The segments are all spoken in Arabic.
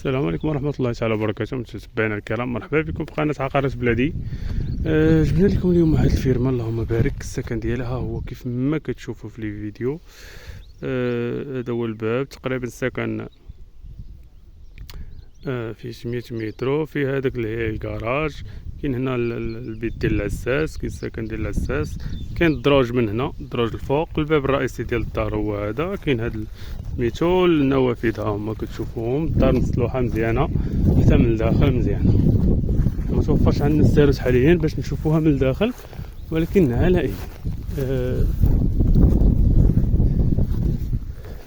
السلام عليكم ورحمة الله تعالى وبركاته. متابعينا الكرام، مرحبا بكم في قناة عقارات بلادي. جبنا لكم اليوم واحد الفيرما اللهم بارك. السكن ديالها هو كيف ما كتشوفوا في الفيديو. هذا هو الباب تقريبا. السكن فيه 100 متر. فيه هذاك اللي هي الكراج. كاين هنا البيت ديال العساس، كاين السكن ديال العساس، كاين الدروج من هنا، الدروج الفوق. الباب الرئيسي ديال الدار هو هذا. كاين هاد سميتو النوافذ ها هما كتشوفوهم. الدار مسلوحه مزيانه حتى من الداخل مزيانه. ما توفرش عندنا السيروس حاليا باش نشوفوها من الداخل، ولكن على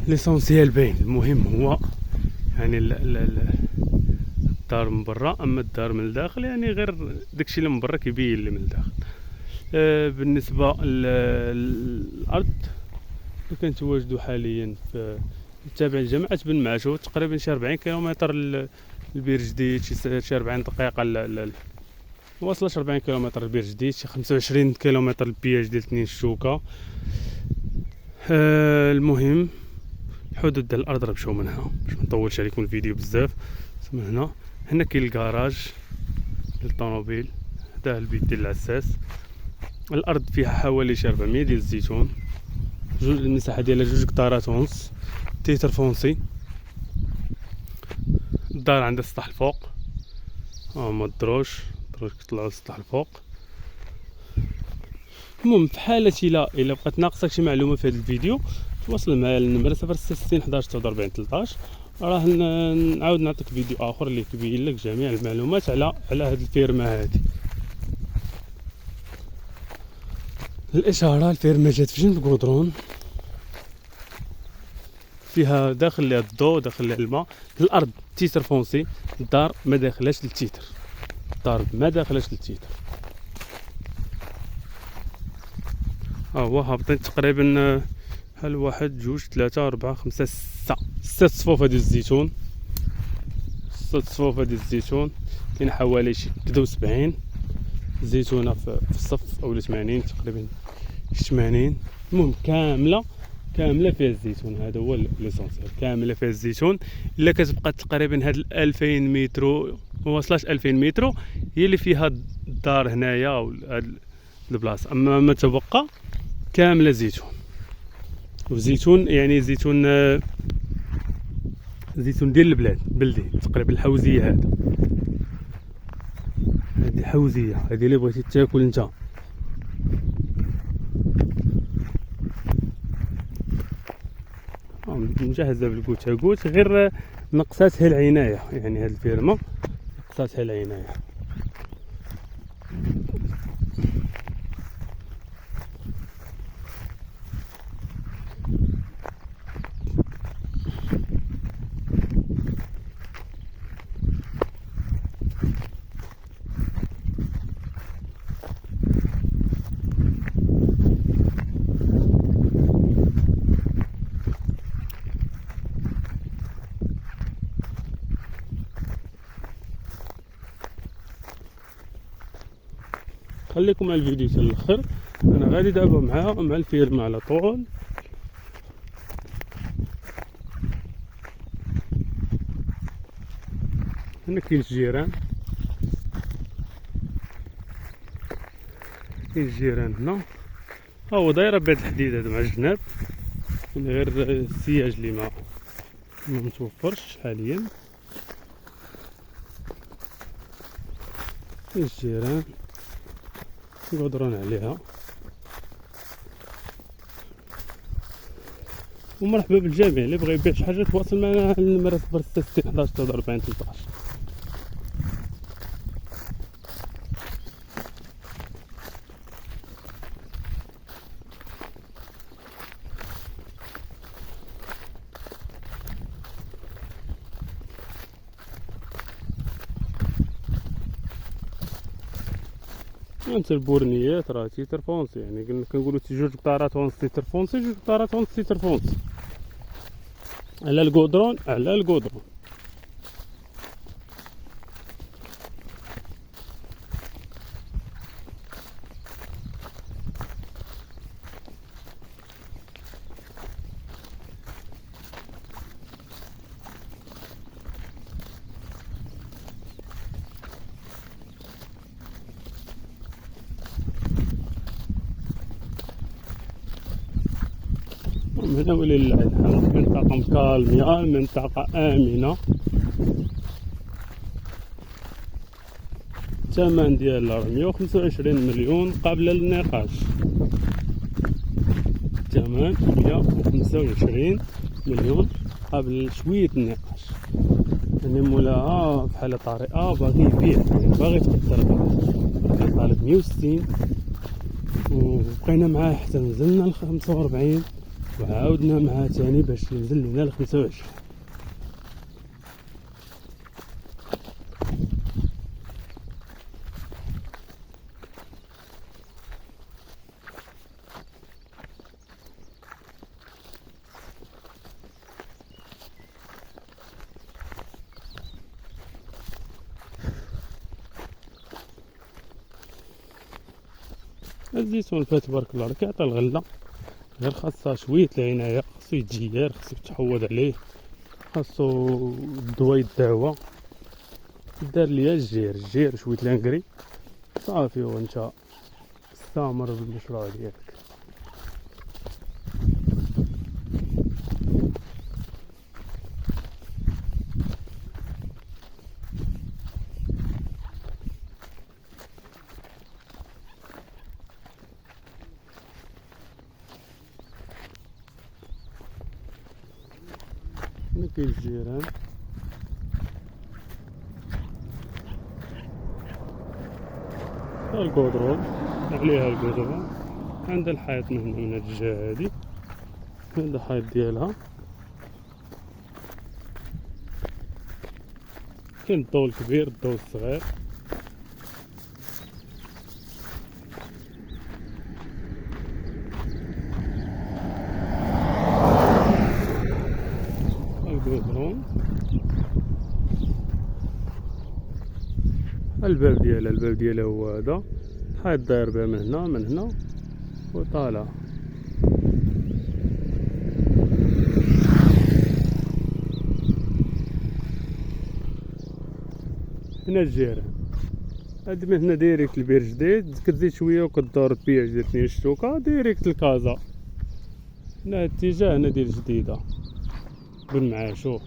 ليسونسيال باين. المهم هو يعني الدار من برا، اما الدار من الداخل يعني غير داكشي اللي من برا كيبين اللي من الداخل. بالنسبه للارض اللي كنتواجدوا حاليا في تابع لجامعه بن معشوت، تقريبا شي 40 كيلومتر لبير جديد، شي 40 دقيقه واصله 40 كيلومتر لبير جديد، شي 25 كيلومتر للبياج ديال تنين الشوكه. المهم الحدود ديال الارض راه مشاو من هنا باش ما نطولش عليكم الفيديو بزاف. من هنا كاين الكراج ديال الطوموبيل. هذا البيت ديال العساس. الارض فيها حوالي شي 400 ديال الزيتون. المساحه ديالها 2 كتارات ونص، تيتر فونسي. الدار عندها السطح الفوق، هما الدروج كيطلعوا للسطح الفوق. المهم في حاله الا بقات ناقصك شي معلومه في هذا الفيديو، تواصل معايا على النمره 066 11 49 13. راه نعاود نعطيك فيديو اخر اللي كيبين لك جميع المعلومات على هذه الفيرما هذه. الاشاره الفيرما جات في جنب غودرون، فيها داخل لها الضوء، داخل لها الماء. الارض تيتر فونسي. الدار ما داخلاش للتيتر، هو هابطين تقريبا هل 1 2 3 4 5 6 صفوفه ديال الزيتون. 6 صفوفه ديال الزيتون. كاين حوالي شي 73 زيتونه في الصف، اولا 80 تقريبا 80. المهم كامله فيها الزيتون. هذا هو ليسونسيال، كامله فيها الزيتون. الا كتبقى تقريبا هاد 2000 متر، ما واصلاش 2000 متر، هي اللي فيها الدار هنايا وهاد البلاصه. اما ما تبقى كامله زيتون. وزيتون يعني زيتون ديال البلاد بلدي تقريبا. الحوزيه هذه حوزيه، هذه اللي بغيتي تاكل انت. مجهزه بالكوت غير نقصاتها العنايه. يعني هذه الفيرما نقصاتها العنايه. خليكم على الفيديو حتى الاخر. انا غادي دابا مع الفيرما على طول. هنا كاين الجيران هنا. ها هو دايره بهاد الحديد هذا مع الجناب، يعني غير السياج اللي ما متوفرش حاليا. الجيران يقدرون عليها. ومرحبا بالجميع. اللي بغى يبيع شي حاجه تواصل معنا على النمره 066 11 43 13. انت البورنيات راه تيتر فونسي، يعني كنقولوا 2 كتارات ونص تيتر فونسي، 2 كتارات ونص تيتر فونسي على الكودرون. آمنة ولله الحمد. منطقة مكالمية، منطقة آمنة. الثمن ديالها 125 مليون قبل النقاش. الثمن 125 مليون قبل شوية النقاش. يعني مولاها بحال طريقة باغي يبيع، يعني باغي يتقدر بها، كان طالب 160 وبقينا معاه حتى نزلنا ل 45 وعاودنا معاه تاني باش ينزل لينا ل 25. الزيتون فات تبارك الله كيعطي الغلة، غير خاصها شوية العناية، خاصو يتجير، خاصو يتحوض عليه، خاصو الدواء يداوى، دار ليا الجير شوية لانكري صافي وانت استمر بالمشروع ديالك. هنا كاين الجيران، القدرون عليها القدرون، عندها الحيط من هنا من هاد الجهة هادي، هذا الحيط ديالها، كاين الضو الكبير الضو الصغير. القدرون الباب ديالها هو هذا، الحيط داير بها من هنا وطالع. هنا الجيران، هاد من هنا ديريكت البير جديد، كتزيد شويه وكدور تبيع جاتني الشوكه ديريكت الكازا. هنا الاتجاه هنا ديال جديده بن معاشو.